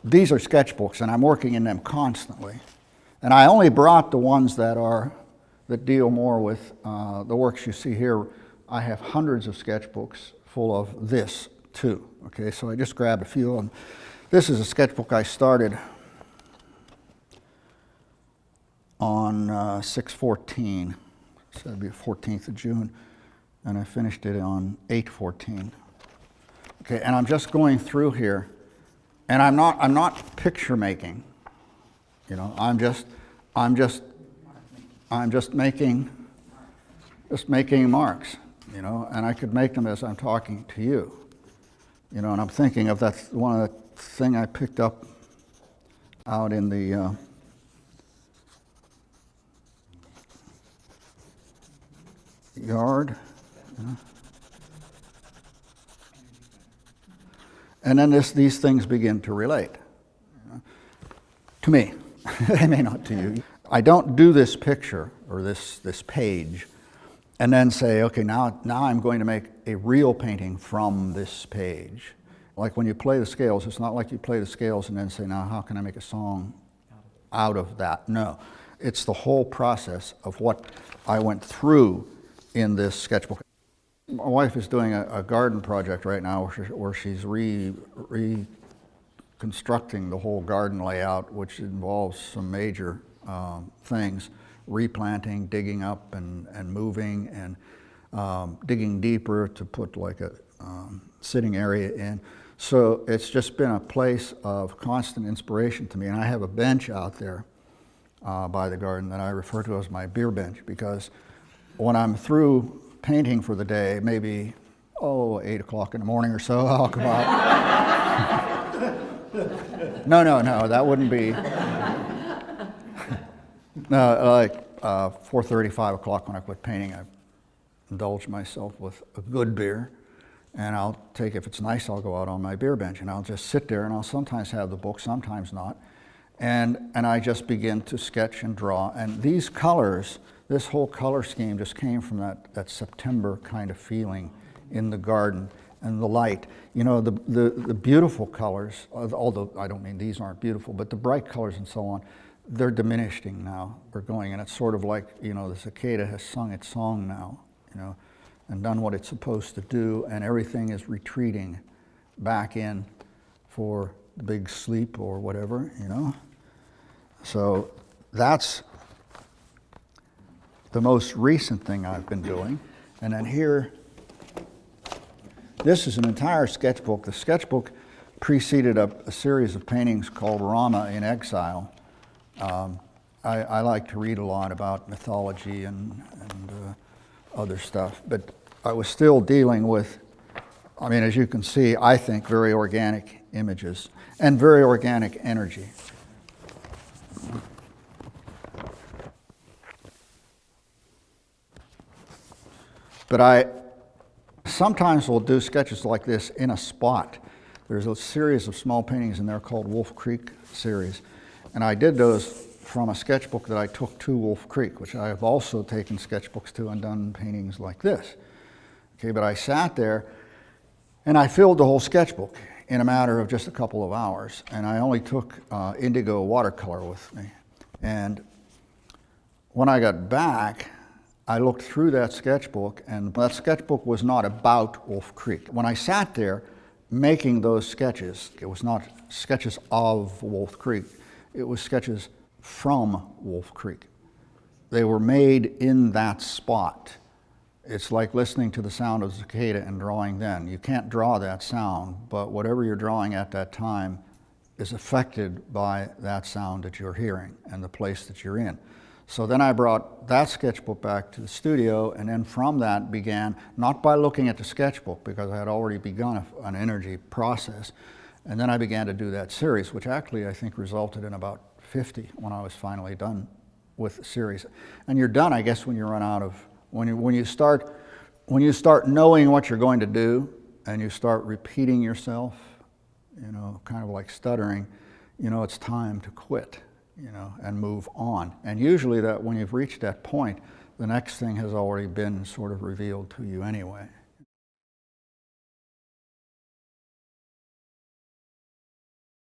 these are sketchbooks, and I'm working in them constantly. And I only brought the ones that deal more with the works you see here. I have hundreds of sketchbooks full of this too. Okay, so I just grabbed a few of them. This is a sketchbook I started on 6/14, so that'd be the 14th of June, and I finished it on 8/14. Okay, and I'm just going through here, and I'm not picture making. You know, I'm just making marks. You know, and I could make them as I'm talking to you. You know, and I'm thinking of that one of the thing I picked up out in the yard. You know? And then these things begin to relate, you know, to me. They may not to you. I don't do this picture or this page and then say, okay, now I'm going to make a real painting from this page. Like when you play the scales, it's not like you play the scales and then say, now how can I make a song out of that? No, it's the whole process of what I went through in this sketchbook. My wife is doing a garden project right now where she's reconstructing the whole garden layout, which involves some major things. Replanting, digging up and moving, and digging deeper to put like a sitting area in. So it's just been a place of constant inspiration to me. And I have a bench out there by the garden that I refer to as my beer bench, because when I'm through painting for the day, maybe 8 o'clock in the morning or so, I'll come out. No, that wouldn't be. No, like 4:30, 5 o'clock when I quit painting, I indulge myself with a good beer, and I'll take, if it's nice, I'll go out on my beer bench and I'll just sit there, and I'll sometimes have the book, sometimes not, and I just begin to sketch and draw. And these colors, this whole color scheme just came from that September kind of feeling in the garden, and the light. You know, the beautiful colors, although I don't mean these aren't beautiful, but the bright colors and so on, they're diminishing now, or going, and it's sort of like, you know, the cicada has sung its song now, you know, and done what it's supposed to do, and everything is retreating back in for the big sleep or whatever, you know. So that's the most recent thing I've been doing. And then here, this is an entire sketchbook. The sketchbook preceded a series of paintings called Rama in Exile. I like to read a lot about mythology and other stuff, but I was still dealing with, I mean, as you can see, I think very organic images and very organic energy. But I sometimes will do sketches like this in a spot. There's a series of small paintings in there called Wolf Creek series. And I did those from a sketchbook that I took to Wolf Creek, which I have also taken sketchbooks to and done paintings like this. Okay, but I sat there and I filled the whole sketchbook in a matter of just a couple of hours. And I only took indigo watercolor with me. And when I got back, I looked through that sketchbook, and that sketchbook was not about Wolf Creek. When I sat there making those sketches, it was not sketches of Wolf Creek. It was sketches from Wolf Creek. They were made in that spot. It's like listening to the sound of the cicada and drawing then. You can't draw that sound, but whatever you're drawing at that time is affected by that sound that you're hearing and the place that you're in. So then I brought that sketchbook back to the studio, and then from that began, not by looking at the sketchbook, because I had already begun an energy process, and then I began to do that series, which actually I think resulted in about 50 when I was finally done with the series. And you're done, I guess, when you run out of, when you start knowing what you're going to do, and you start repeating yourself, you know, kind of like stuttering, you know, it's time to quit, you know, and move on. And usually that when you've reached that point, the next thing has already been sort of revealed to you anyway.